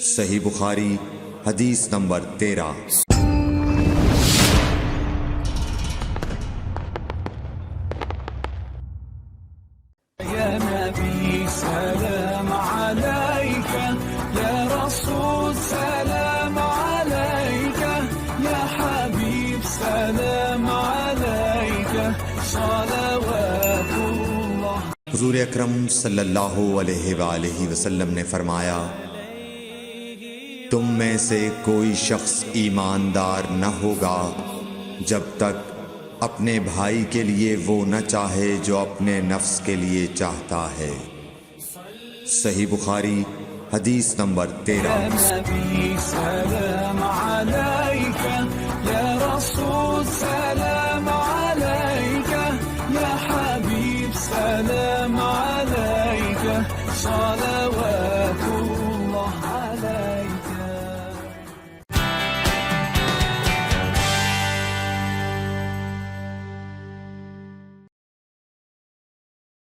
صحیح بخاری حدیث نمبر 13۔ يا نبي سلام عليك، يا رسول سلام عليك، يا حبيب سلام عليك، صلوات الله۔ حضور اکرم صلی اللہ علیہ وآلہ وسلم نے فرمایا، تم میں سے کوئی شخص ایماندار نہ ہوگا جب تک اپنے بھائی کے لیے وہ نہ چاہے جو اپنے نفس کے لیے چاہتا ہے۔ صحیح بخاری حدیث نمبر 13۔ يا نبي سلام عليك، يا رسول سلام